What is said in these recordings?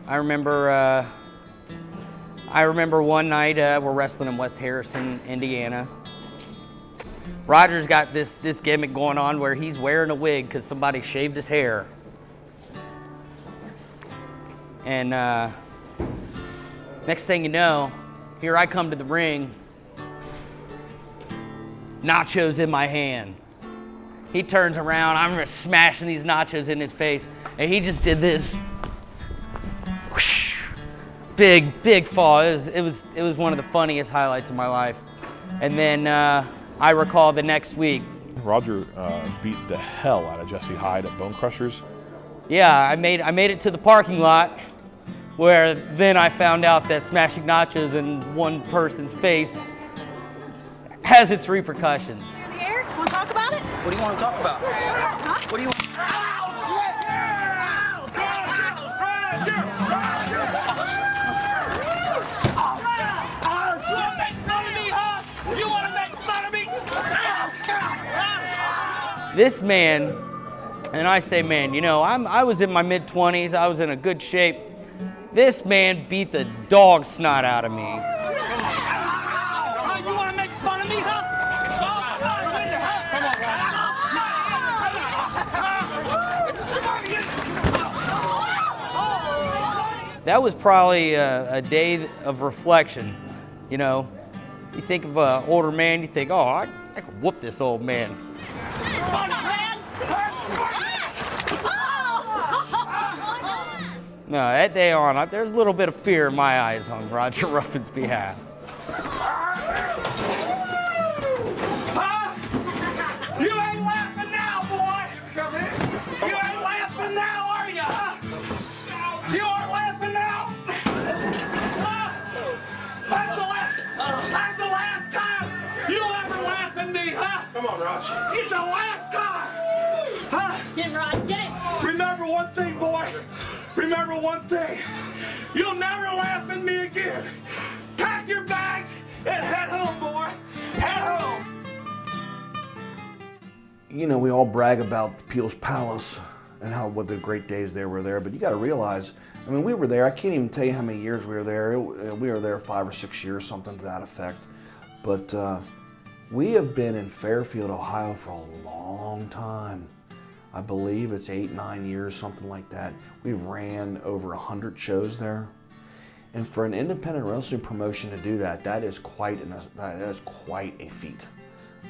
I remember one night we're wrestling in West Harrison, Indiana. Roger's got this gimmick going on where he's wearing a wig because somebody shaved his hair. And next thing you know, here I come to the ring, nachos in my hand. He turns around, I'm just smashing these nachos in his face, and he just did this. Whoosh, big fall. It was one of the funniest highlights of my life. And then I recall the next week. Roger beat the hell out of Jesse Hyde at Bone Crushers. Yeah, I made it to the parking lot, where then I found out that smashing nachos in one person's face has its repercussions. Want to talk about it? What do you want to talk about? Huh? What do you want? You want to make fun of me? This man, and I say man, you know, I was in my mid-20s, I was in a good shape. This man beat the dog snot out of me. You want to make fun of me, huh? That was probably a day of reflection. You know, you think of an older man, you think, oh, I could whoop this old man. No, that day on, there's a little bit of fear in my eyes on Roger Ruffin's behalf. You ain't laughing now, boy! You ain't laughing now, are you, huh? You aren't laughing now! That's the last time you'll ever laugh at me, huh? Come on, Raj. It's the last time! Huh? Get him, Rod, get him! Remember one thing, boy. Remember one thing. You'll never laugh at me again. Pack your bags and head home, boy. Head home. You know, we all brag about the Peel's Palace and what the great days they were there, but you got to realize, I mean, we were there. I can't even tell you how many years we were there. We were there 5 or 6 years, something to that effect. But we have been in Fairfield, Ohio for a long time. I believe it's 8, 9 years, something like that. We've ran over 100 shows there. And for an independent wrestling promotion to do that, that is quite a feat.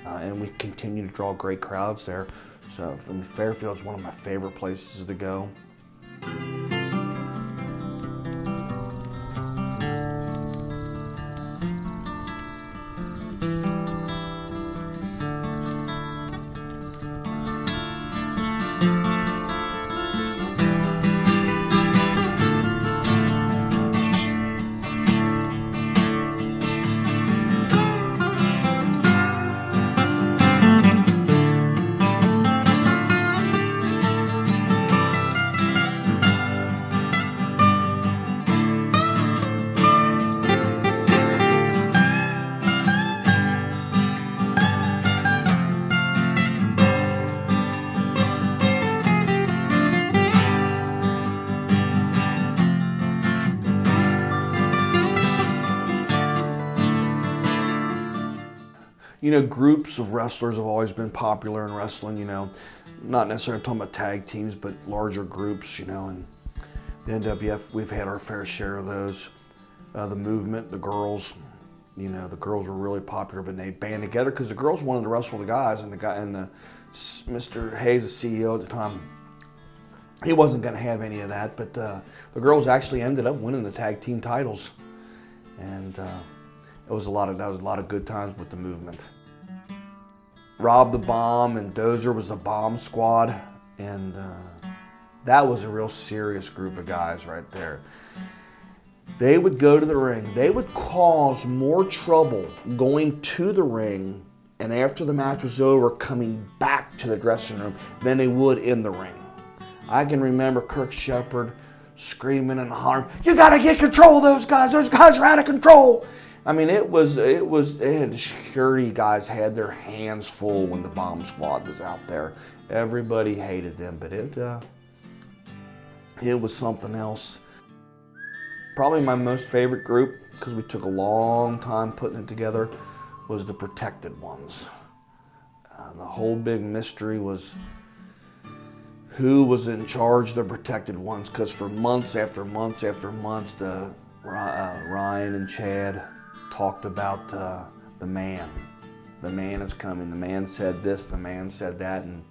And we continue to draw great crowds there. So Fairfield's one of my favorite places to go. You know, groups of wrestlers have always been popular in wrestling, you know, not necessarily talking about tag teams, but larger groups, you know, and the NWF, we've had our fair share of those. The movement, the girls, you know, the girls were really popular, but they band together because the girls wanted to wrestle the guys, and Mr. Hayes, the CEO at the time, he wasn't going to have any of that, but the girls actually ended up winning the tag team titles, and that was a lot of good times with the movement. Rob the Bomb and Dozer was the Bomb Squad, and that was a real serious group of guys right there. They would go to the ring. They would cause more trouble going to the ring and after the match was over coming back to the dressing room than they would in the ring. I can remember Kirk Sheeper screaming and hollering, "You got to get control of those guys. Those guys are out of control." I mean, the security guys had their hands full when the Bomb Squad was out there. Everybody hated them, but it was something else. Probably my most favorite group, because we took a long time putting it together, was the Protected Ones. The whole big mystery was who was in charge of the Protected Ones, because for months after months after months, Ryan and Chad talked about the man. The man is coming. The man said this, the man said that, and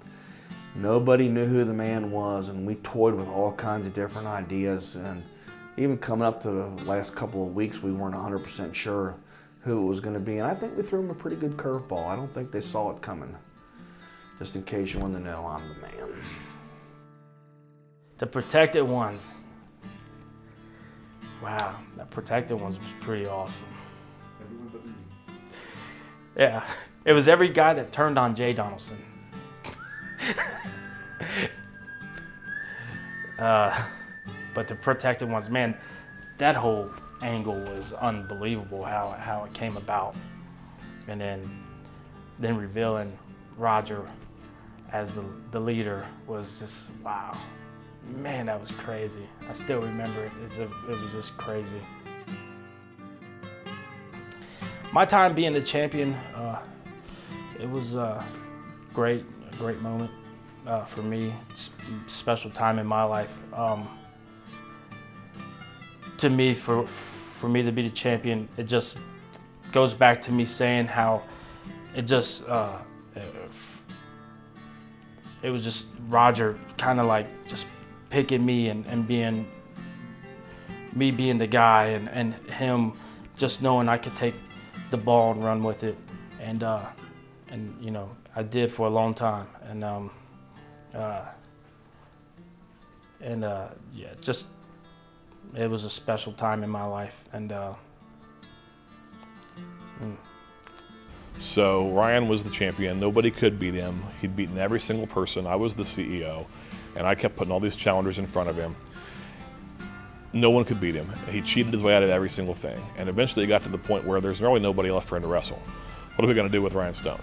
nobody knew who the man was, and we toyed with all kinds of different ideas, and even coming up to the last couple of weeks, we weren't 100% sure who it was going to be, and I think we threw them a pretty good curveball. I don't think they saw it coming. Just in case you want to know, I'm the man. The Protected Ones. Wow, that Protected Ones was pretty awesome. Yeah, it was every guy that turned on Jay Donaldson. But the Protected Ones, man, that whole angle was unbelievable how it came about. And then revealing Roger as the leader was just, wow. Man, that was crazy. I still remember it. It was just crazy. My time being the champion, it was a great moment for me. Special time in my life. To me, for me to be the champion, it just goes back to me saying how it just it was just Roger kind of like just picking me and being the guy, and him just knowing I could take the ball and run with it, and you know, I did for a long time, yeah, just it was a special time in my life, and So Ryan was the champion. Nobody could beat him. He'd beaten every single person. I was the CEO, and I kept putting all these challengers in front of him. No one could beat him. He cheated his way out of every single thing. And eventually it got to the point where there's really nobody left for him to wrestle. What are we going to do with Ryan Stone?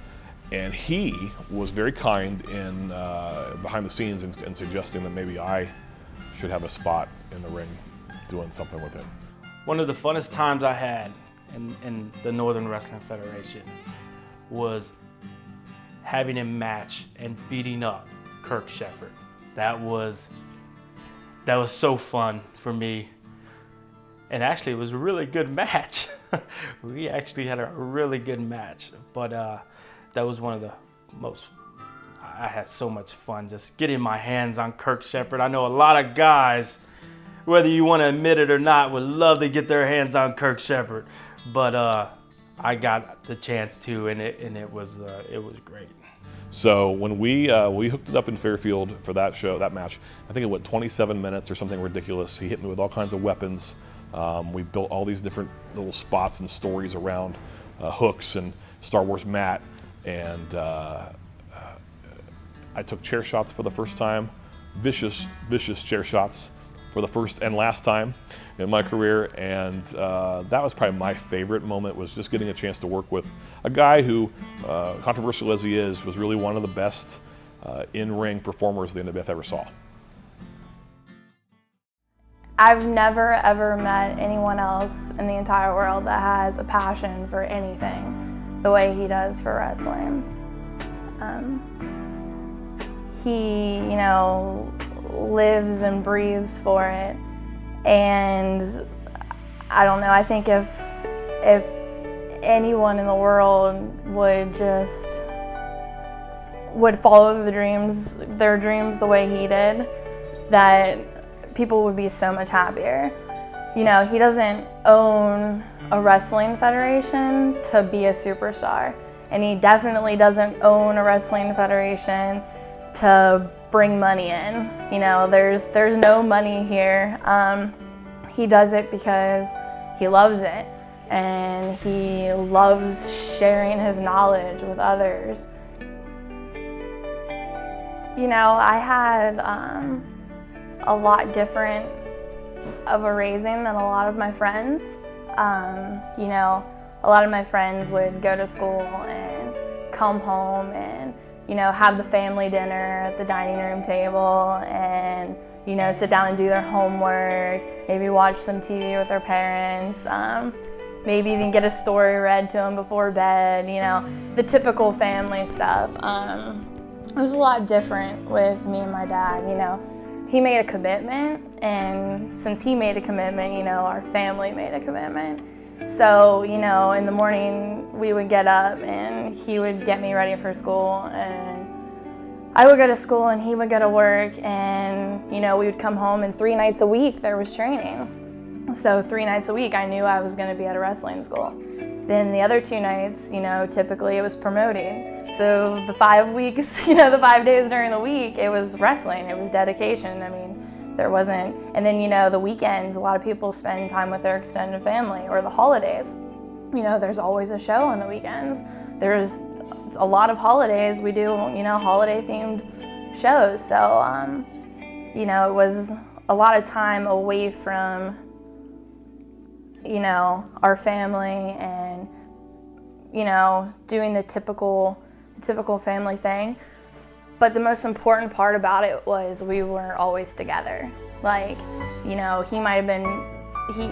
And he was very kind in behind the scenes and suggesting that maybe I should have a spot in the ring doing something with him. one of the funnest times I had in the Northern Wrestling Federation was having him match and beating up Kirk Sheeper. That was so fun for me. And actually, it was a really good match. We actually had a really good match. But that was one of the most, I had so much fun just getting my hands on Kirk Sheeper. I know a lot of guys, whether you want to admit it or not, would love to get their hands on Kirk Sheeper. But I got the chance to, and it was great. So when we hooked it up in Fairfield for that show, that match, I think it went 27 minutes or something ridiculous. He hit me with all kinds of weapons. We built all these different little spots and stories around hooks and Star Wars mat, and I took chair shots for the first time, vicious chair shots for the first and last time in my career, and that was probably my favorite moment, was just getting a chance to work with a guy who, controversial as he is, was really one of the best in-ring performers the NWF ever saw. I've never ever met anyone else in the entire world that has a passion for anything the way he does for wrestling. He, lives and breathes for it, and I don't know, I think if anyone in the world would follow their dreams the way he did, that people would be so much happier. He doesn't own a wrestling federation to be a superstar, and he definitely doesn't own a wrestling federation to bring money in. There's no money here. He does it because he loves it, and he loves sharing his knowledge with others. I had a lot different of a raising than a lot of my friends. A lot of my friends would go to school and come home and have the family dinner at the dining room table and, you know, sit down and do their homework, maybe watch some TV with their parents, maybe even get a story read to them before bed, you know, the typical family stuff. It was a lot different with me and my dad, you know. He made a commitment, and since he made a commitment, you know, our family made a commitment. So, you know, in the morning we would get up and he would get me ready for school, and I would go to school and he would go to work, and, you know, we would come home, and 3 nights a week there was training. So 3 nights a week I knew I was going to be at a wrestling school. Then the other 2 nights, you know, typically it was promoting. So the 5 weeks, you know, the 5 days during the week, it was wrestling, it was dedication. I mean, there wasn't, and then, you know, the weekends, a lot of people spend time with their extended family, or the holidays. You know, there's always a show on the weekends. There's a lot of holidays, we do, you know, holiday themed shows. So, you know, it was a lot of time away from, you know, our family and, you know, doing the typical family thing. But the most important part about it was we were always together. Like, you know, he might have been,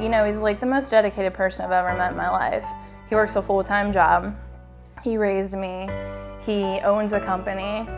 you know, he's like the most dedicated person I've ever met in my life. He works a full-time job. He raised me. He owns a company,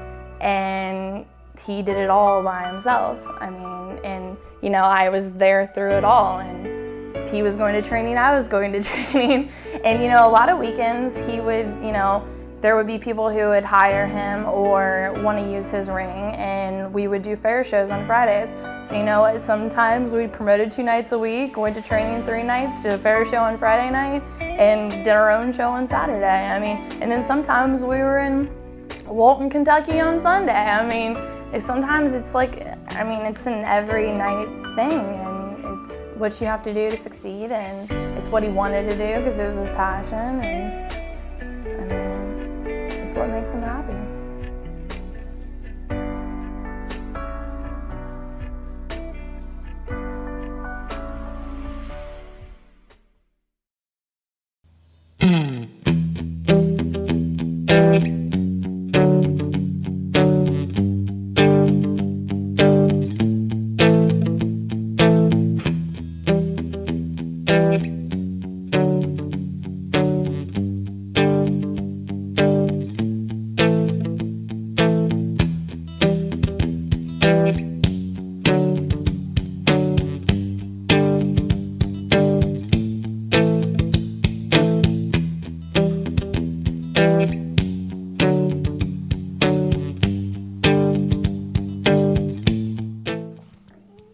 and he did it all by himself. I mean, and, you know, I was there through it all. And if he was going to training, I was going to training. And, you know, a lot of weekends he would, you know, there would be people who would hire him or want to use his ring, and we would do fair shows on Fridays. So, you know what, sometimes we promoted 2 nights a week, went to training 3 nights, did a fair show on Friday night, and did our own show on Saturday. I mean, and then sometimes we were in Walton, Kentucky on Sunday. I mean, sometimes it's like, I mean, it's an every night thing, and it's what you have to do to succeed, and it's what he wanted to do because it was his passion, and I mean, it's what makes him happy.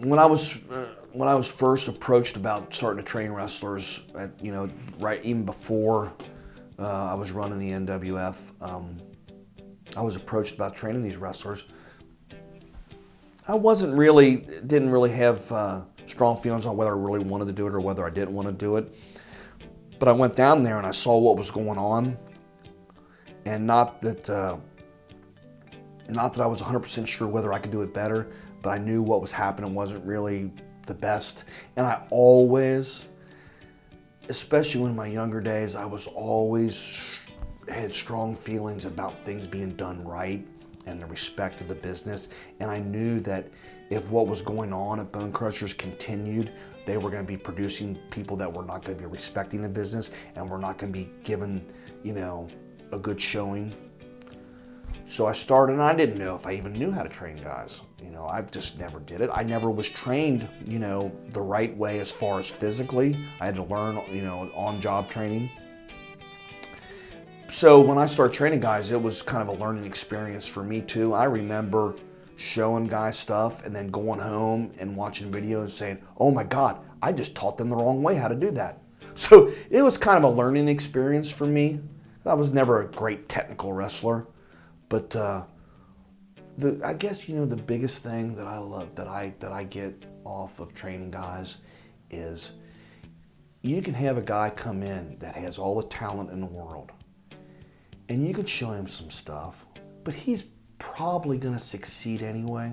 When I was first approached about starting to train wrestlers, you know, right even before I was running the NWF, I was approached about training these wrestlers. I didn't really have strong feelings on whether I really wanted to do it or whether I didn't want to do it. But I went down there and I saw what was going on, and not that I was 100% sure whether I could do it better, but I knew what was happening wasn't really the best. And I always, especially in my younger days, I was always had strong feelings about things being done right and the respect of the business. And I knew that if what was going on at Bone Crushers continued, they were going to be producing people that were not going to be respecting the business and were not going to be given, you know, a good showing. So I started, and I didn't know if I even knew how to train guys. You know, I just never did it. I never was trained, you know, the right way as far as physically. I had to learn, you know, on-job training. So when I started training guys, it was kind of a learning experience for me too. I remember showing guys stuff and then going home and watching videos and saying, oh my God, I just taught them the wrong way how to do that. So it was kind of a learning experience for me. I was never a great technical wrestler. But I guess, you know, the biggest thing that I love, that I get off of training guys, is you can have a guy come in that has all the talent in the world, and you could show him some stuff, but he's probably going to succeed anyway.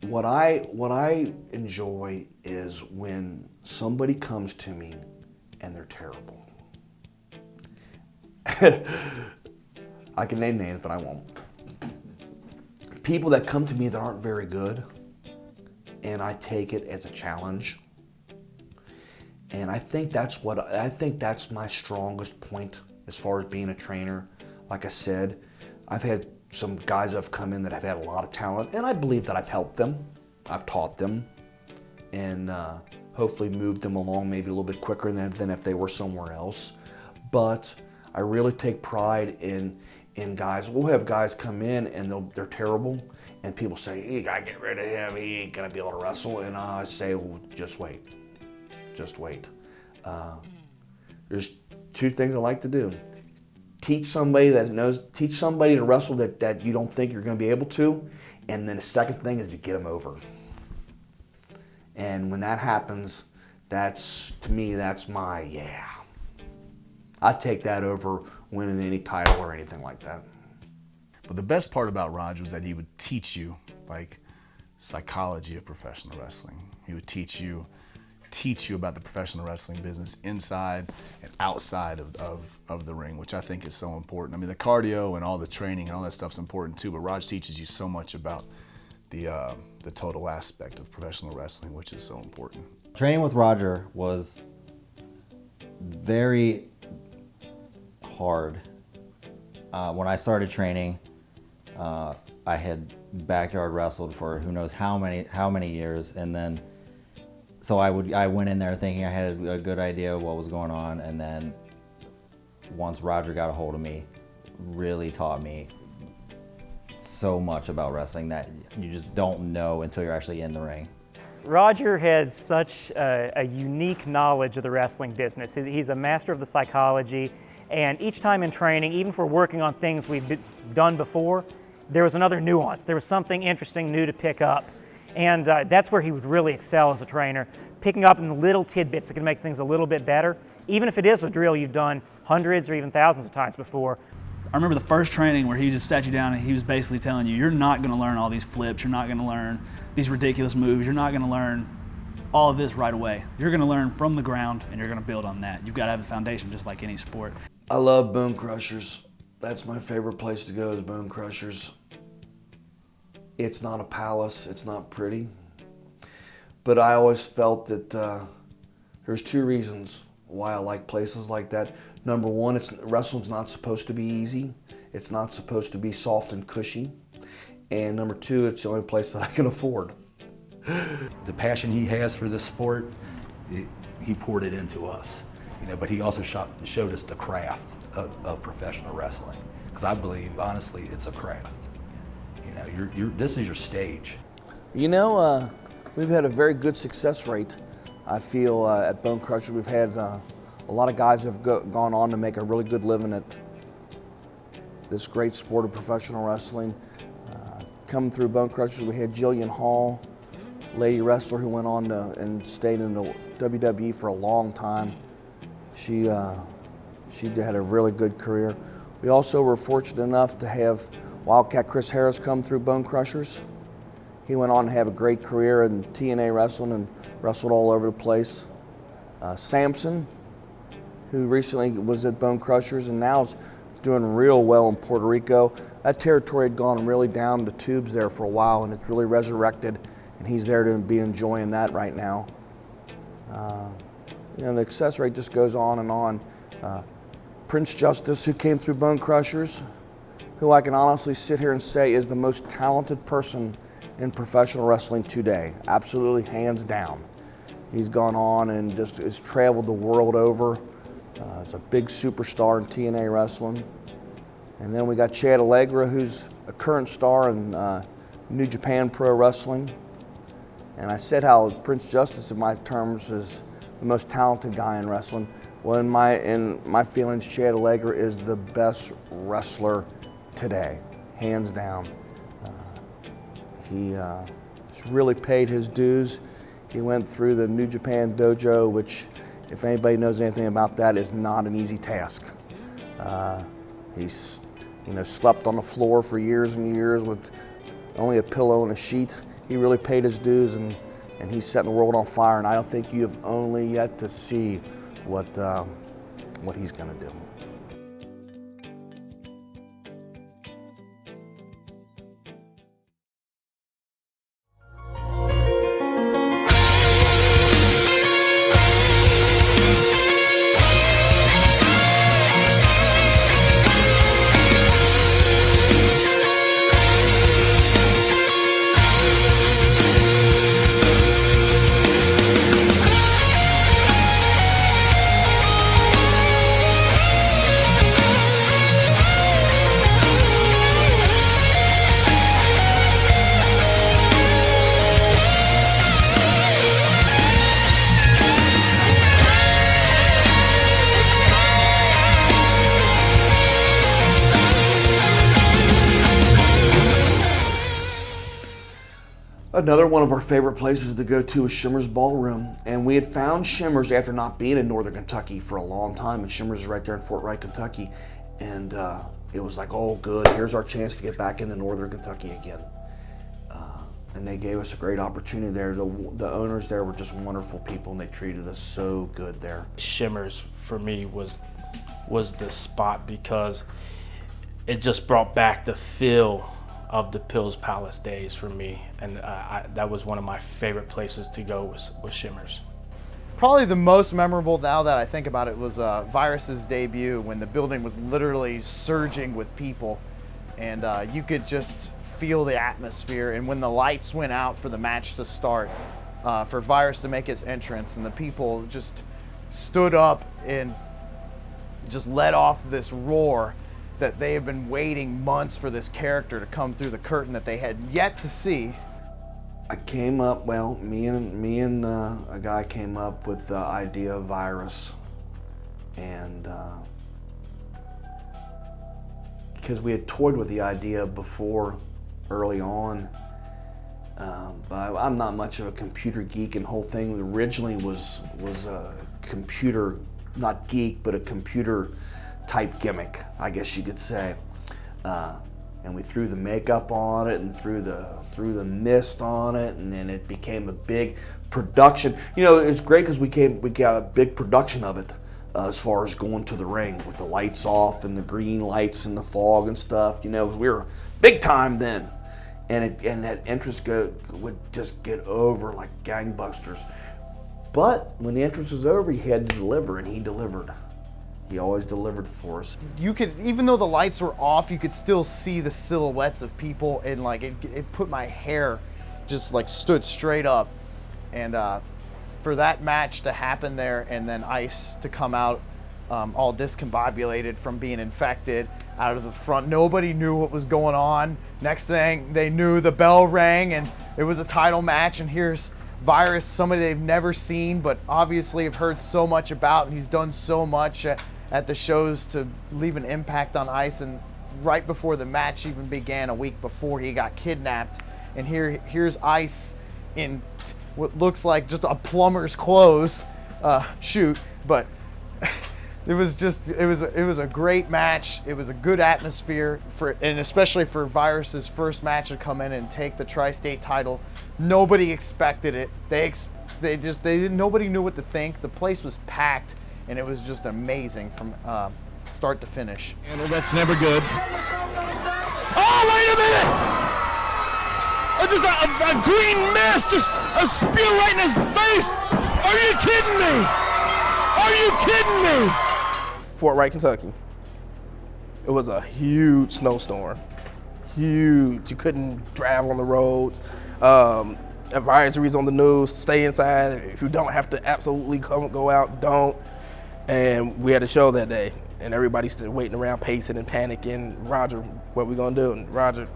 What I enjoy is when somebody comes to me and they're terrible. I can name names, but I won't. People that come to me that aren't very good, and I take it as a challenge. And I think that's my strongest point as far as being a trainer. Like I said, I've had some guys that have come in that have had a lot of talent, and I believe that I've helped them, I've taught them, and hopefully moved them along maybe a little bit quicker than if they were somewhere else. But I really take pride in guys. We'll have guys come in and they're terrible, and people say, "You gotta get rid of him. He ain't gonna be able to wrestle." And I say, "Well, just wait. Just wait." There's two things I like to do. Teach somebody to wrestle that you don't think you're going to be able to. And then the second thing is to get them over. And when that happens, to me, that's my, yeah. I take that over winning any title or anything like that. But the best part about Roger was that he would teach you, like, psychology of professional wrestling. He would teach you about the professional wrestling business inside and outside of the ring, which I think is so important. I mean, the cardio and all the training and all that stuff's important too, but Raj teaches you so much about the total aspect of professional wrestling, which is so important. Training with Roger was very hard. When I started training, I had backyard wrestled for who knows how many years, and then so I went in there thinking I had a good idea of what was going on, and then once Roger got a hold of me, really taught me so much about wrestling that you just don't know until you're actually in the ring. Roger had such a unique knowledge of the wrestling business. He's a master of the psychology, and each time in training, even if we're working on things we've done before, there was another nuance. There was something interesting new to pick up. And that's where he would really excel as a trainer, picking up in the little tidbits that can make things a little bit better, even if it is a drill you've done hundreds or even thousands of times before. I remember the first training where he just sat you down and he was basically telling you, you're not going to learn all these flips, you're not going to learn these ridiculous moves, you're not going to learn all of this right away. You're going to learn from the ground and you're going to build on that. You've got to have a foundation just like any sport. I love Bone Crushers. That's my favorite place to go is Bone Crushers. It's not a palace, it's not pretty, but I always felt that there's two reasons why I like places like that. Number one, wrestling's not supposed to be easy. It's not supposed to be soft and cushy. And number two, it's the only place that I can afford. The passion he has for this sport, he poured it into us. But he also showed us the craft of professional wrestling. Because I believe, honestly, it's a craft. This is your stage. We've had a very good success rate. I feel at Bone Crusher we've had a lot of guys that have gone on to make a really good living at this great sport of professional wrestling. Coming through Bone Crushers, we had Jillian Hall, lady wrestler who went on and stayed in the WWE for a long time. She had a really good career. We also were fortunate enough to have Wildcat Chris Harris come through Bone Crushers. He went on to have a great career in TNA wrestling and wrestled all over the place. Samson, who recently was at Bone Crushers and now is doing real well in Puerto Rico. That territory had gone really down the tubes there for a while, and it's really resurrected, and he's there to be enjoying that right now. The success rate just goes on and on. Prince Justice, who came through Bone Crushers, who I can honestly sit here and say is the most talented person in professional wrestling today, absolutely hands down. He's gone on and just has traveled the world over. He's a big superstar in TNA wrestling. And then we got Chad Allegra, who's a current star in New Japan Pro Wrestling. And I said how Prince Justice, in my terms, is the most talented guy in wrestling. Well, in my feelings, Chad Allegra is the best wrestler today, hands down. He's really paid his dues. He went through the New Japan Dojo, which, if anybody knows anything about that, is not an easy task. He's slept on the floor for years and years with only a pillow and a sheet. He really paid his dues, and he's setting the world on fire. And I don't think you have only yet to see what he's going to do. Another one of our favorite places to go to is Shimmers Ballroom. And we had found Shimmers after not being in Northern Kentucky for a long time. And Shimmers is right there in Fort Wright, Kentucky. And it was like, oh, good, here's our chance to get back into Northern Kentucky again. And they gave us a great opportunity there. The owners there were just wonderful people, and they treated us so good there. Shimmers, for me, was the spot because it just brought back the feel of the Pills Palace days for me, and that was one of my favorite places to go was Shimmers. Probably the most memorable, now that I think about it, was Virus's debut, when the building was literally surging with people, and you could just feel the atmosphere. And when the lights went out for the match to start, for Virus to make his entrance, and the people just stood up and just let off this roar that they have been waiting months for this character to come through the curtain that they had yet to see. I came up, well, me and a guy came up with the idea of Virus, and because we had toyed with the idea before, early on, but I'm not much of a computer geek, and the whole thing originally was a computer, not geek, but a computer type gimmick, I guess you could say. And we threw the makeup on it and threw the mist on it, and then it became a big production. You know, it's great because we got a big production of it as far as going to the ring with the lights off and the green lights and the fog and stuff. You know, we were big time then, and that entrance would just get over like gangbusters. But when the entrance was over, he had to deliver, and he delivered. He always delivered for us. You could, even though the lights were off, you could still see the silhouettes of people, and like it put my hair just like stood straight up. And for that match to happen there, and then Ice to come out all discombobulated from being infected out of the front, nobody knew what was going on. Next thing they knew, the bell rang and it was a title match, and here's Virus, somebody they've never seen but obviously have heard so much about, and he's done so much at the shows to leave an impact on Ice. And right before the match even began, a week before, he got kidnapped, and here's Ice in what looks like just a plumber's clothes, but it was a great match. It was a good atmosphere and especially for Virus's first match to come in and take the Tri-State title. Nobody expected it. Nobody knew what to think. The place was packed, and it was just amazing from start to finish. And that's never good. Oh, wait a minute! Just a green mist, just a spew right in his face. Are you kidding me? Are you kidding me? Fort Wright, Kentucky. It was a huge snowstorm. Huge. You couldn't drive on the roads. Advisories on the news, stay inside. If you don't have to absolutely go out, don't. And we had a show that day, and everybody's still waiting around, pacing and panicking. Roger, what we gonna do? And Roger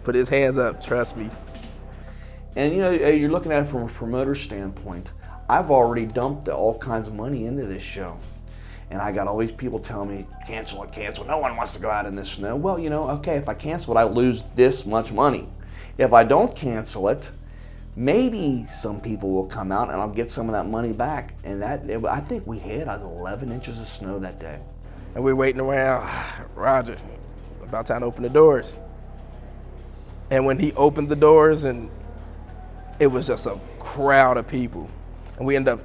put his hands up, trust me. And you know, you're looking at it from a promoter standpoint. I've already dumped all kinds of money into this show. And I got all these people telling me, cancel it, cancel it. No one wants to go out in this snow. Well, you know, okay, if I cancel it, I lose this much money. If I don't cancel it, maybe some people will come out and I'll get some of that money back. And I think we had 11 inches of snow that day. And we're waiting around, Roger, about time to open the doors. And when he opened the doors, and it was just a crowd of people. And we ended up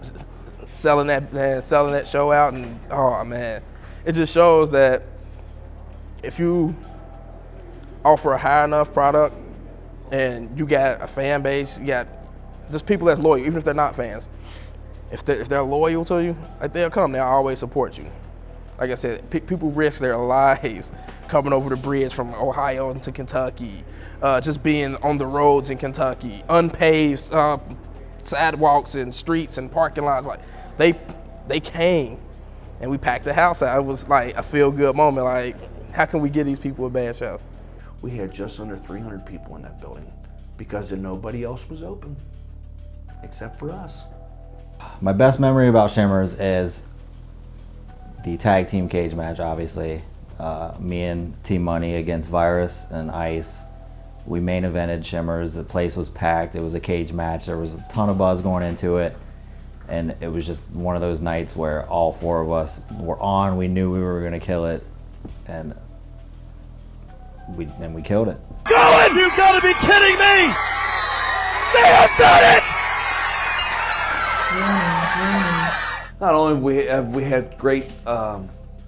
selling that show out, and oh man, it just shows that if you offer a high enough product and you got a fan base, you got just people that's loyal, even if they're not fans. If they're loyal to you, like, they'll come, they'll always support you. Like I said, people risk their lives coming over the bridge from Ohio into Kentucky, just being on the roads in Kentucky, unpaved sidewalks and streets and parking lots. Like, they came, and we packed the house out. It was like a feel-good moment. Like, how can we give these people a bad show? We had just under 300 people in that building because nobody else was open except for us. My best memory about Shimmers is the tag team cage match, obviously. Me and Team Money against Virus and Ice. We main evented Shimmers. The place was packed. It was a cage match. There was a ton of buzz going into it. And it was just one of those nights where all four of us were on. We knew we were going to kill it. And we killed it. Going! You gotta be kidding me! They have done it! Not only have we had great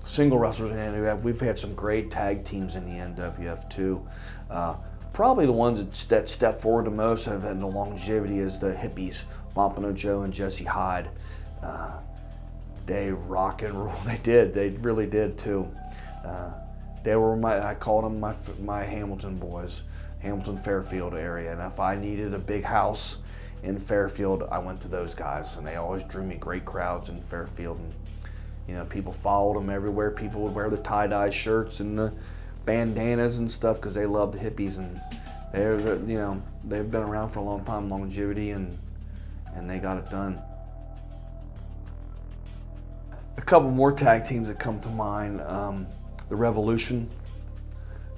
single wrestlers in the NWF, we've had some great tag teams in the NWF too. Probably the ones that step forward the most have had the longevity is the Hippies, Pompano Joe and Jesse Hyde. They rock and roll. They did. They really did too. They were I called them my Hamilton boys, Hamilton Fairfield area. And if I needed a big house in Fairfield, I went to those guys, and they always drew me great crowds in Fairfield. And you know, people followed them everywhere. People would wear the tie-dye shirts and the bandanas and stuff because they loved the Hippies, and they've been around for a long time, longevity, and they got it done. A couple more tag teams that come to mind. The Revolution,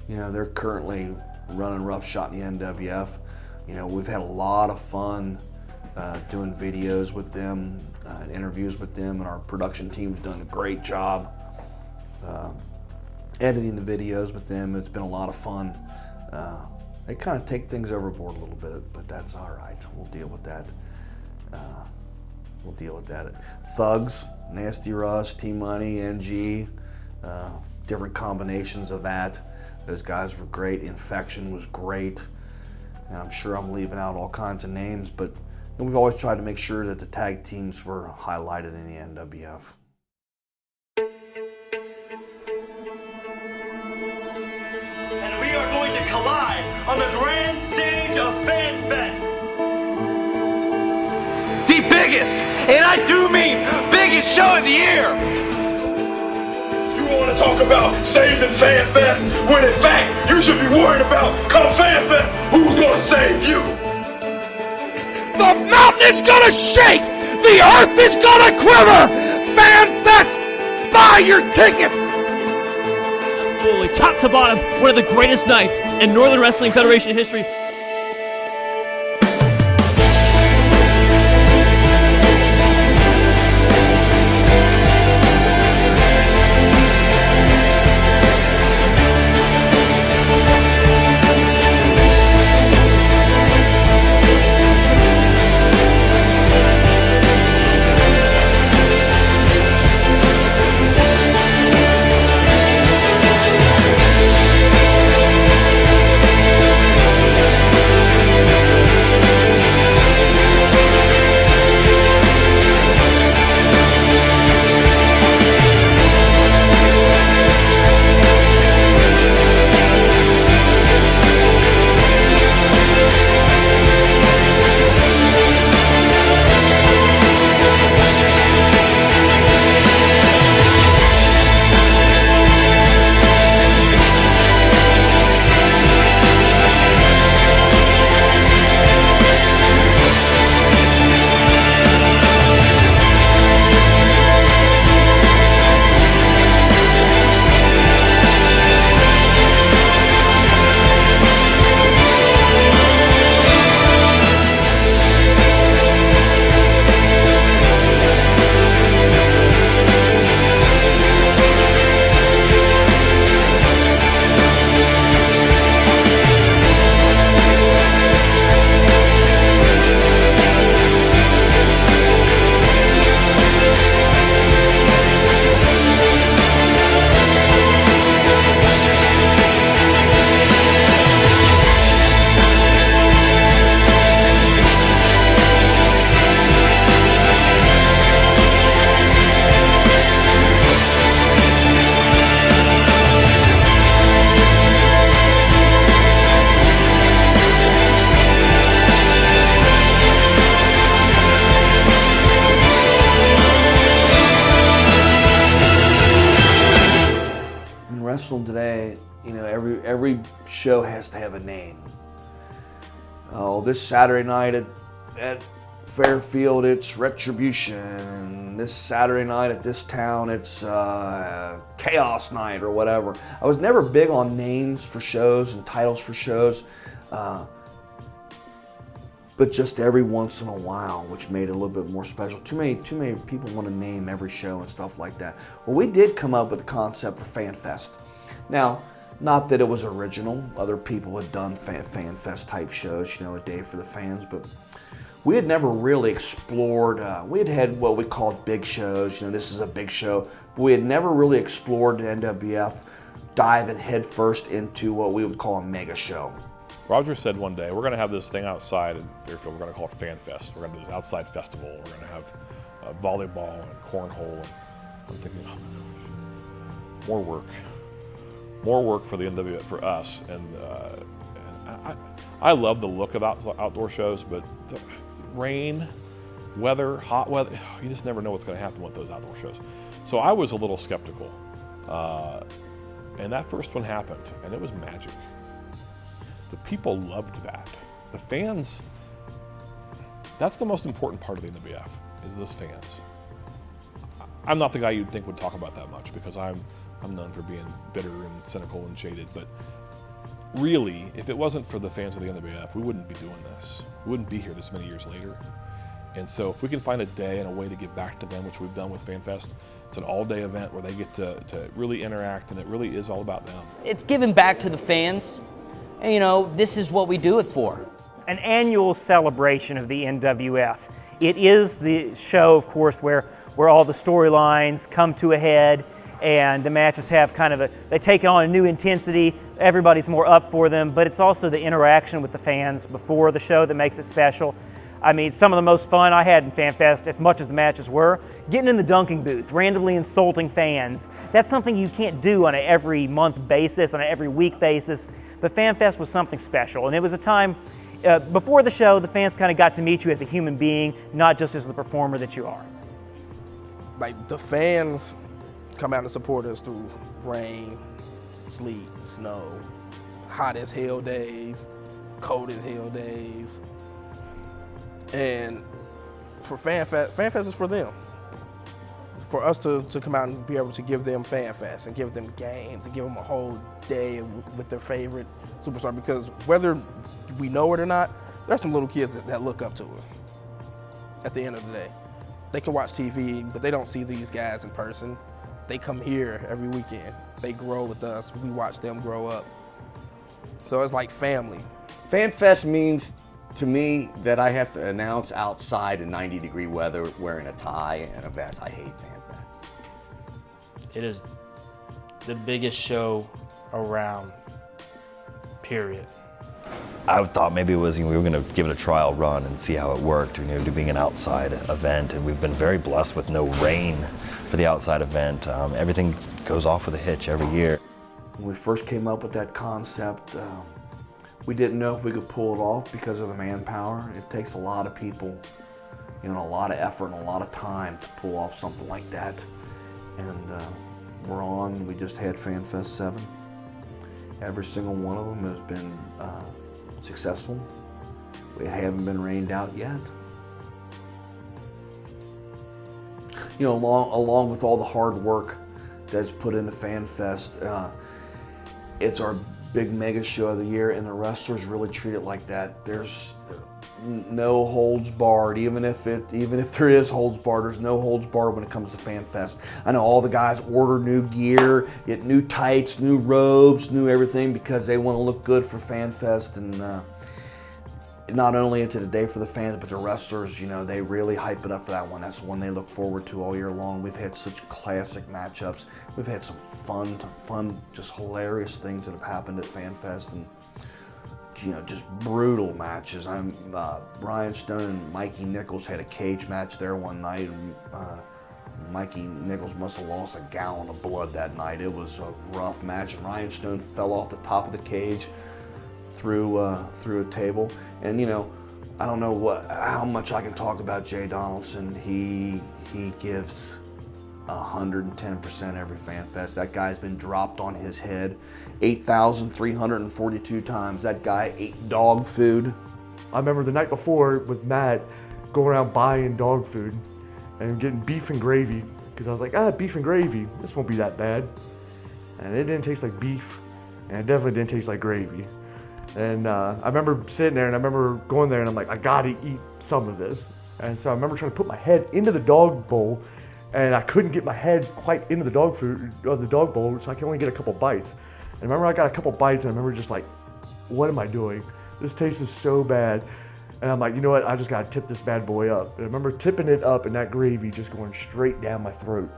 they're currently running roughshod in the NWF. We've had a lot of fun doing videos with them, interviews with them, and our production team's done a great job editing the videos with them. It's been a lot of fun. They kind of take things overboard a little bit, but that's all right. We'll deal with that. Thugs, Nasty Russ, T-Money, NG, different combinations of that. Those guys were great. Infection was great. And I'm sure I'm leaving out all kinds of names, but we've always tried to make sure that the tag teams were highlighted in the NWF. And we are going to collide on the grand stage of FanFest. The biggest, and I do mean biggest show of the year. You want to talk about saving FanFest, when in fact you should be worried about, come FanFest, who's going to save you? The mountain is going to shake! The earth is going to quiver! FanFest! Buy your tickets! Absolutely, top to bottom, one of the greatest nights in Northern Wrestling Federation history. Wrestling today, every show has to have a name. Oh, this Saturday night at Fairfield, it's Retribution, and this Saturday night at this town, it's Chaos Night or whatever. I was never big on names for shows and titles for shows. but just every once in a while, which made it a little bit more special. Too many people want to name every show and stuff like that. Well, we did come up with the concept for FanFest. Now, not that it was original. Other people had done FanFest type shows, you know, a day for the fans, but we had never really explored, we had had what we called big shows, you know, this is a big show, but we had never really explored the NWF diving headfirst into what we would call a mega show. Roger said one day, we're going to have this thing outside in Fairfield, we're going to call it FanFest. We're going to do this outside festival, we're going to have volleyball and cornhole. And I'm thinking, oh my gosh, more work for the NWF, for us. And I love the look of outdoor shows, but the rain, weather, hot weather, you just never know what's going to happen with those outdoor shows. So I was a little skeptical. And that first one happened, and it was magic. The people loved that. The fans, that's the most important part of the NWF, is those fans. I'm not the guy you'd think would talk about that much because I'm known for being bitter and cynical and jaded, but really, if it wasn't for the fans of the NWF, we wouldn't be doing this. We wouldn't be here this many years later. And so if we can find a day and a way to give back to them, which we've done with FanFest, it's an all-day event where they get to really interact, and it really is all about them. It's giving back to the fans, and you know, this is what we do it for. An annual celebration of the NWF. It is the show, of course, where all the storylines come to a head and the matches have kind of they take on a new intensity. Everybody's more up for them, but it's also the interaction with the fans before the show that makes it special. I mean, some of the most fun I had in FanFest, as much as the matches were, getting in the dunking booth, randomly insulting fans. That's something you can't do on an every month basis, on an every week basis, but FanFest was something special. And it was a time, before the show, the fans kind of got to meet you as a human being, not just as the performer that you are. Like, the fans come out and support us through rain, sleet, snow, hot as hell days, cold as hell days. And for FanFest is for them. For us to come out and be able to give them FanFest and give them games and give them a whole day with their favorite superstar, because whether we know it or not, there's some little kids that look up to us at the end of the day. They can watch TV, but they don't see these guys in person. They come here every weekend. They grow with us. We watch them grow up. So it's like family. FanFest means to me that I have to announce outside in 90-degree weather wearing a tie and a vest. I hate FanFest. It is the biggest show around, period. I thought maybe it was, we were going to give it a trial run and see how it worked, being an outside event, and we've been very blessed with no rain for the outside event. Everything goes off with a hitch every year. When we first came up with that concept, we didn't know if we could pull it off because of the manpower. It takes a lot of people, a lot of effort and a lot of time to pull off something like that. And we're on, we just had FanFest 7. Every single one of them has been successful. We haven't been rained out yet. Along with all the hard work that's put into FanFest, it's our big mega show of the year, and the wrestlers really treat it like that. There's no holds barred, even if there is holds barred, there's no holds barred when it comes to FanFest. I know all the guys order new gear, get new tights, new robes, new everything because they want to look good for FanFest, and not only into the day for the fans, but the wrestlers, they really hype it up for that one. That's the one they look forward to all year long. We've had such classic matchups. We've had some fun, just hilarious things that have happened at FanFest, and just brutal matches. Ryan Stone and Mikey Nichols had a cage match there one night, and Mikey Nichols must have lost a gallon of blood that night. It was a rough match, and Ryan Stone fell off the top of the cage through a table. And I don't know how much I can talk about Jay Donaldson. He gives 110% every FanFest. That guy's been dropped on his head 8,342 times. That guy ate dog food. I remember the night before with Matt going around buying dog food and getting beef and gravy, because I was like, beef and gravy, this won't be that bad. And it didn't taste like beef, and it definitely didn't taste like gravy. And I remember sitting there and I remember going there and I'm like, I gotta eat some of this. And so I remember trying to put my head into the dog bowl and I couldn't get my head quite into the dog food, or the dog bowl, so I could only get a couple bites. And I remember I got a couple bites and I remember just like, what am I doing? This tastes so bad. And I'm like, you know what, I just gotta tip this bad boy up. And I remember tipping it up and that gravy just going straight down my throat.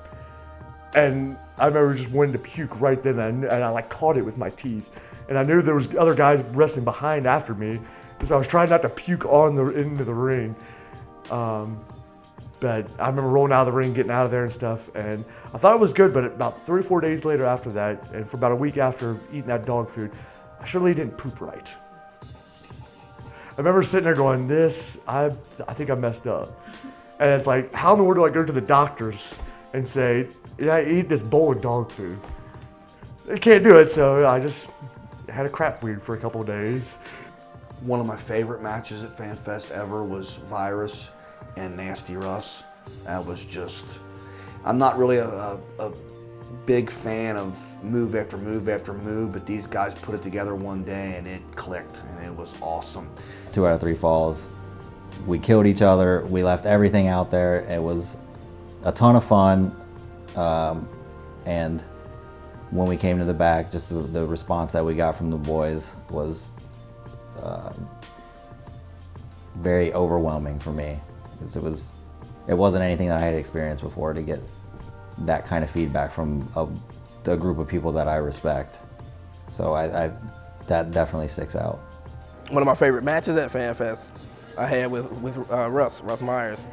And I remember just wanting to puke right then, and I like caught it with my teeth. And I knew there was other guys wrestling behind after me, because I was trying not to puke into the ring. But I remember rolling out of the ring, getting out of there and stuff, and I thought it was good, but about 3 or 4 days later after that, and for about a week after eating that dog food, I surely didn't poop right. I remember sitting there going, I think I messed up. And it's like, how in the world do I go to the doctors and say, yeah, I ate this bowl of dog food? I can't do it, so I just had a crap weed for a couple of days. One of my favorite matches at FanFest ever was Virus and Nasty Russ. That was just, I'm not really a big fan of move after move after move, but these guys put it together one day and it clicked and it was awesome. 2 out of 3 falls. We killed each other. We left everything out there. It was a ton of fun. And when we came to the back, just the response that we got from the boys was very overwhelming for me. Because it wasn't anything that I had experienced before to get that kind of feedback from a group of people that I respect. So that definitely sticks out. One of my favorite matches at FanFest I had with Russ Myers.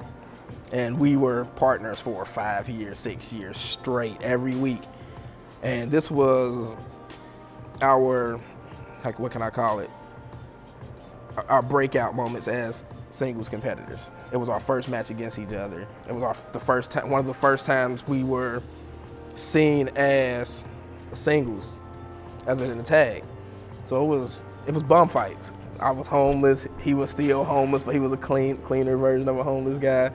And we were partners for 5 years, 6 years straight, every week. And this was our, what can I call it? Our breakout moments as singles competitors. It was our first match against each other. It was one of the first times we were seen as singles other than a tag. So it was bum fights. I was homeless, he was still homeless, but he was a cleaner version of a homeless guy.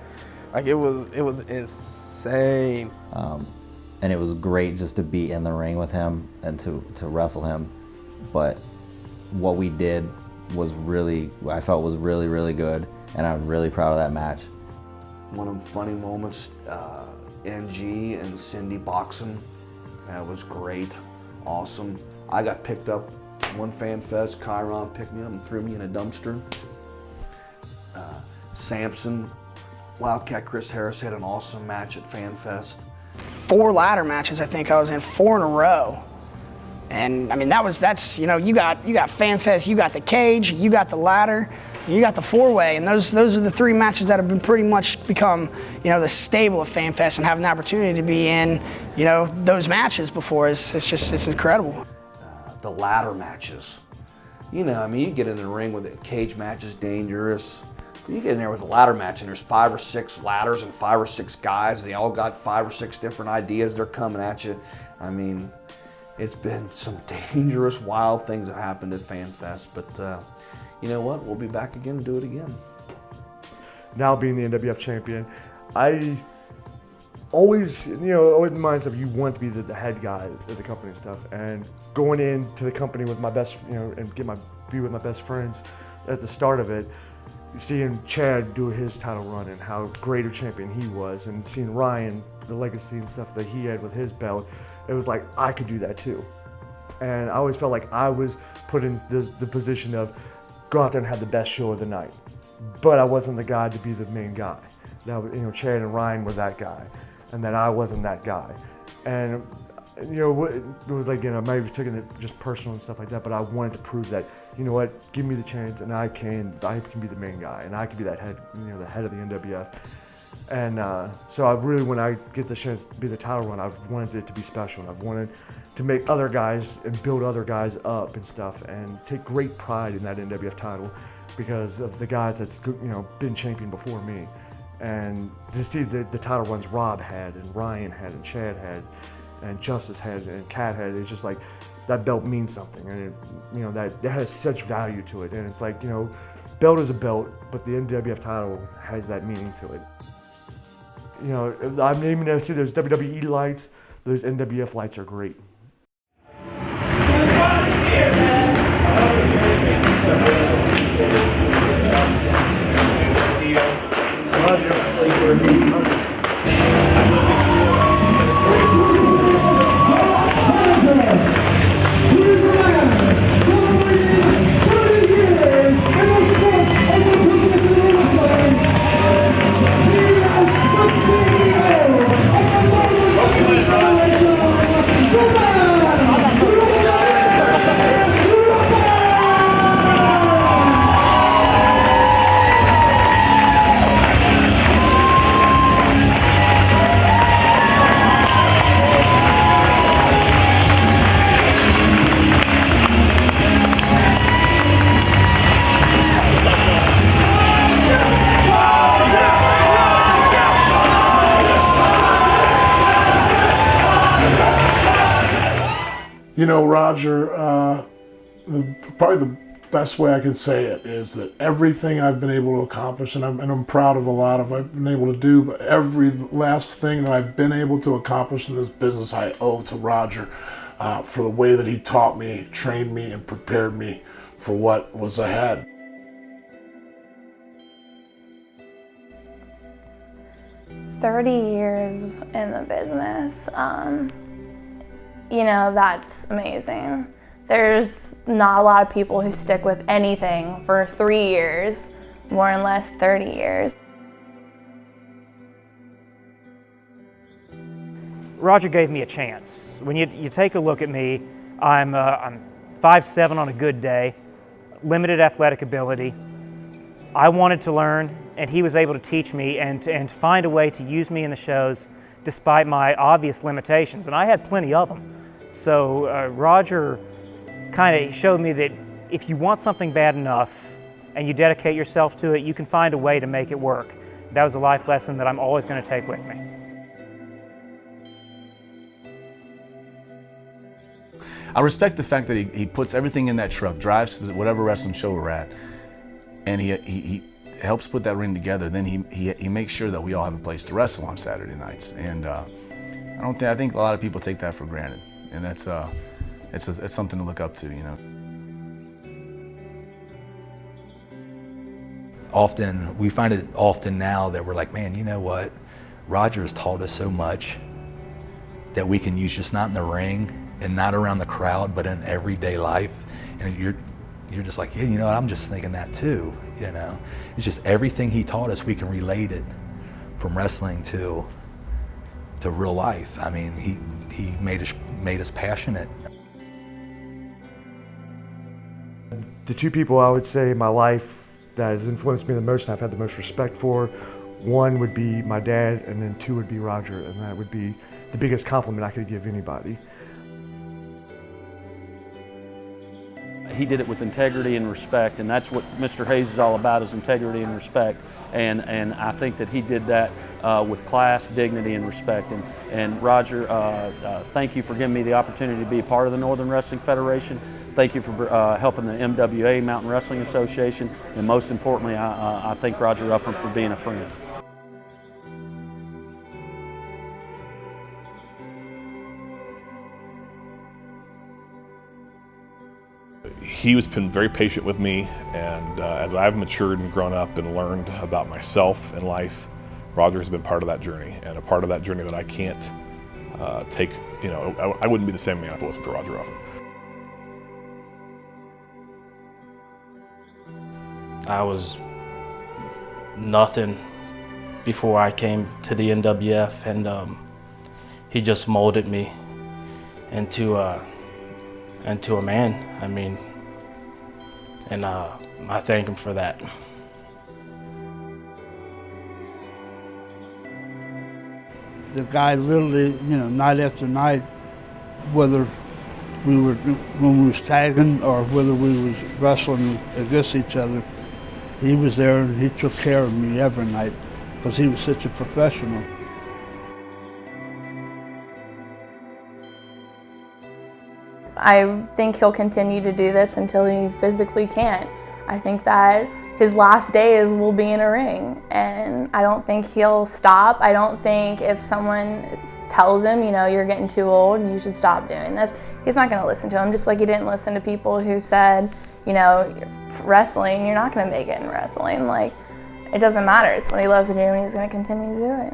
Like it was insane. And it was great just to be in the ring with him and to wrestle him. But what we did was I felt was really, really good, and I'm really proud of that match. One of the funny moments, NG and Cindy boxing. That was great, awesome. I got picked up one FanFest, Chiron picked me up and threw me in a dumpster. Samson, Wildcat Chris Harris had an awesome match at FanFest. 4 ladder matches I think I was in, 4 in a row. And I mean, that's you got FanFest, you got the cage, you got the ladder, you got the 4-way, and those are the 3 matches that have been pretty much become, the stable of FanFest, and having the opportunity to be in, those matches before it's incredible. The ladder matches. You get in the ring with it, cage match is dangerous. You get in there with a ladder match and there's 5 or 6 ladders and 5 or 6 guys, and they all got 5 or 6 different ideas they're coming at you. I mean, it's been some dangerous, wild things that happened at FanFest, but you know what? We'll be back again and do it again. Now being the NWF champion, I always, always in the mindset of you want to be the head guy of the company and stuff, and going into the company with my best, and be with my best friends at the start of it, seeing Chad do his title run and how great a champion he was, and seeing Ryan, the legacy and stuff that he had with his belt, it was like, I could do that too. And I always felt like I was put in the position of go out there and have the best show of the night. But I wasn't the guy to be the main guy. That, Chad and Ryan were that guy, and that I wasn't that guy. And it was like, I might have taken it just personal and stuff like that, but I wanted to prove that, give me the chance, and I can be the main guy, and I can be that head, the head of the NWF. And so I really, when I get the chance to be the title run, I've wanted it to be special, and I've wanted to make other guys and build other guys up and stuff, and take great pride in that NWF title because of the guys that's been champion before me. And to see the title runs Rob had, and Ryan had, and Chad had, and Justice had, and Kat had, it's just like, that belt means something, and that has such value to it. And it's like, belt is a belt, but the NWF title has that meaning to it. I'm naming it, see those WWE lights, those NWF lights are great. You know, Roger, probably the best way I could say it is that everything I've been able to accomplish, and I'm proud of a lot of I've been able to do, but every last thing that I've been able to accomplish in this business, I owe to Roger for the way that he taught me, trained me, and prepared me for what was ahead. "30 years in the business, you know, that's amazing. There's not a lot of people who stick with anything for 3 years, more or less 30 years. Roger gave me a chance. When you take a look at me, I'm 5'7" on a good day, limited athletic ability. I wanted to learn, and he was able to teach me and to find a way to use me in the shows despite my obvious limitations, and I had plenty of them. So Roger kind of showed me that if you want something bad enough and you dedicate yourself to it, you can find a way to make it work. That was a life lesson that I'm always going to take with me. I respect the fact that he puts everything in that truck, drives to whatever wrestling show we're at, and he helps put that ring together. Then he makes sure that we all have a place to wrestle on Saturday nights. And I think a lot of people take that for granted, and it's something to look up to, you know. Often, we find it often now that we're like, man, you know what? Roger has taught us so much that we can use just not in the ring and not around the crowd, but in everyday life. And you're just like, yeah, you know what? I'm just thinking that too, you know. It's just everything he taught us, we can relate it from wrestling to real life. I mean, he made us passionate. The two people I would say in my life that has influenced me the most and I've had the most respect for, one would be my dad, and then two would be Roger, and that would be the biggest compliment I could give anybody. He did it with integrity and respect, and that's what Mr. Hayes is all about, is integrity and respect. And I think that he did that with class, dignity, and respect. And Roger, thank you for giving me the opportunity to be a part of the Northern Wrestling Federation. Thank you for helping the MWA, Mountain Wrestling Association, and most importantly, I thank Roger Ruffen for being a friend. He's been very patient with me, and as I've matured and grown up and learned about myself and life, Roger has been part of that journey, and a part of that journey that I can't take. You know, I wouldn't be the same man if it wasn't for Roger Ruffen. I was nothing before I came to the NWF, and he just molded me into a man. I mean, and I thank him for that. The guy literally, you know, night after night, whether when we was tagging or whether we was wrestling against each other, he was there and he took care of me every night because he was such a professional. I think he'll continue to do this until he physically can't. I think that his last days will be in a ring, and I don't think he'll stop. I don't think if someone tells him, you know, you're getting too old and you should stop doing this, he's not going to listen to him, just like he didn't listen to people who said, you know, wrestling, you're not going to make it in wrestling. Like, it doesn't matter. It's what he loves to do, and he's going to continue to do it.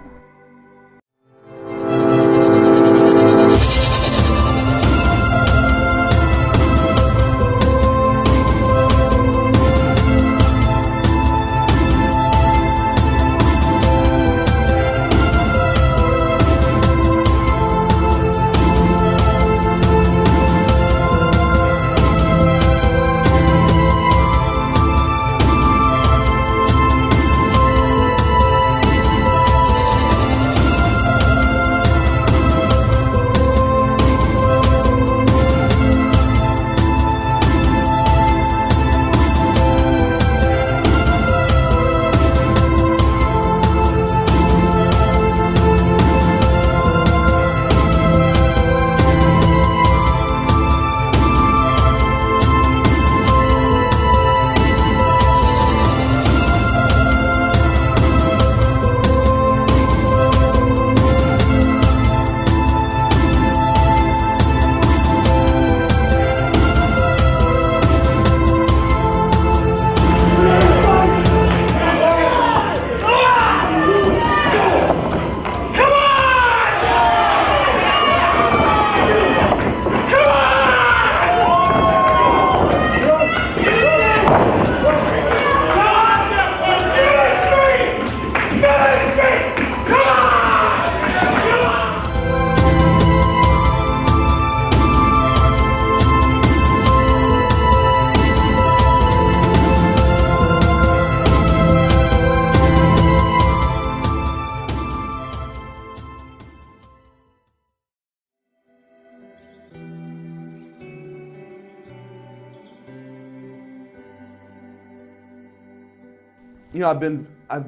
You know, I've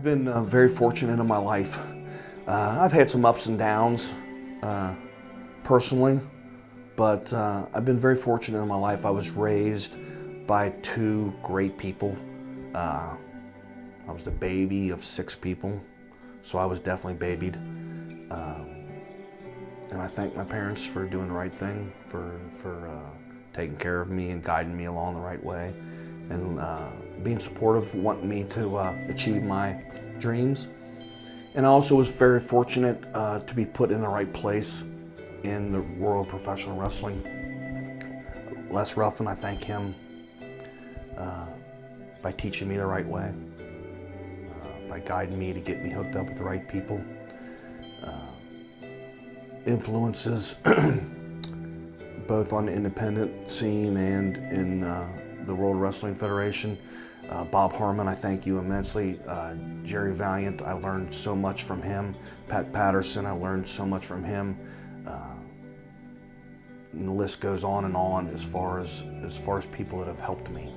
been very fortunate in my life. I've had some ups and downs personally, but I've been very fortunate in my life. I was raised by two great people. I was the baby of 6 people, so I was definitely babied. And I thank my parents for doing the right thing, for taking care of me and guiding me along the right way, and being supportive, wanting me to achieve my dreams. And I also was very fortunate to be put in the right place in the world of professional wrestling. Les Ruffin, I thank him by teaching me the right way, by guiding me to get me hooked up with the right people. Influences both on the independent scene and in the World Wrestling Federation. Bob Harmon, I thank you immensely. Jerry Valiant, I learned so much from him. Pat Patterson, I learned so much from him. And the list goes on as far as people that have helped me.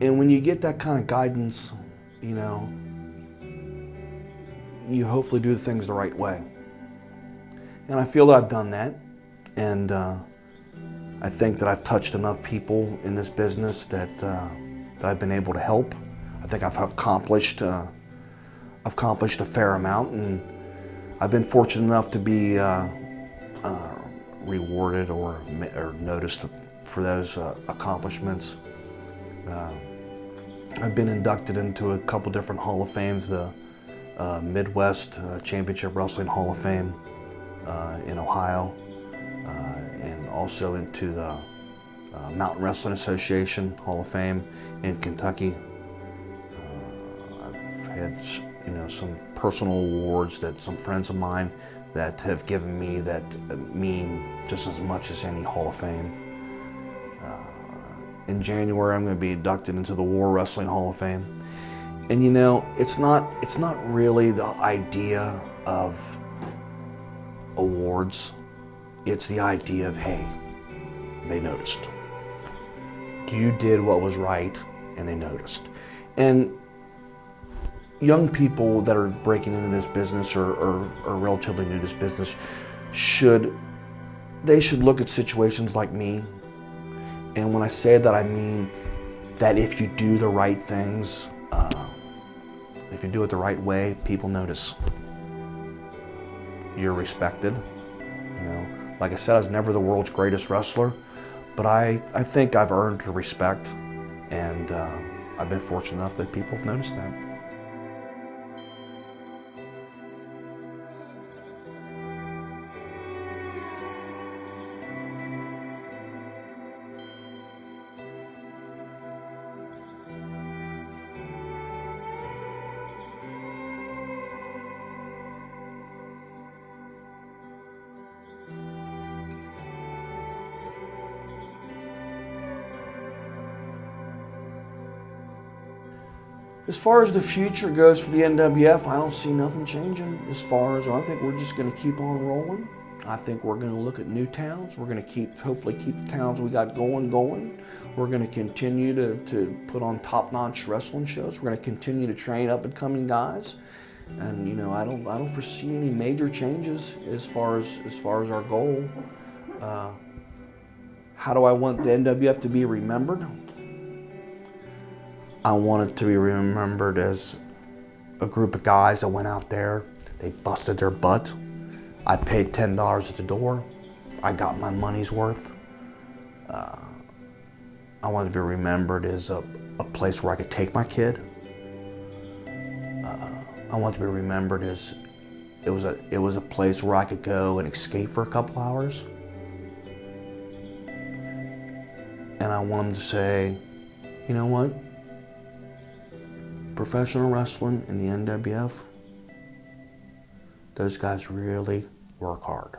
And when you get that kind of guidance, you know, you hopefully do the things the right way. And I feel that I've done that. And I think that I've touched enough people in this business that I've been able to help. I think I've accomplished a fair amount, and I've been fortunate enough to be rewarded or noticed for those accomplishments. I've been inducted into a couple different Hall of Fames, the Midwest Championship Wrestling Hall of Fame in Ohio, and also into the Mountain Wrestling Association Hall of Fame in Kentucky. I've had some personal awards that some friends of mine that have given me that mean just as much as any Hall of Fame. In January, I'm going to be inducted into the War Wrestling Hall of Fame. And you know, it's not really the idea of awards. It's the idea of, hey, they noticed. You did what was right, and they noticed. And young people that are breaking into this business or relatively new to this business should look at situations like me. And when I say that, I mean that if you do the right things, if you do it the right way, people notice. You're respected. You know, like I said, I was never the world's greatest wrestler, but I think I've earned the respect, and I've been fortunate enough that people have noticed that. As far as the future goes for the NWF, I don't see nothing changing. I think we're just going to keep on rolling. I think we're going to look at new towns. We're going to hopefully keep the towns we got going. We're going to continue to put on top-notch wrestling shows. We're going to continue to train up-and-coming guys. And you know, I don't foresee any major changes as far as our goal. How do I want the NWF to be remembered? I want it to be remembered as a group of guys that went out there, they busted their butt. I paid $10 at the door. I got my money's worth. I want it to be remembered as a place where I could take my kid. I want it to be remembered as it was a place where I could go and escape for a couple hours. And I want them to say, you know what? Professional wrestling in the NWF, those guys really work hard.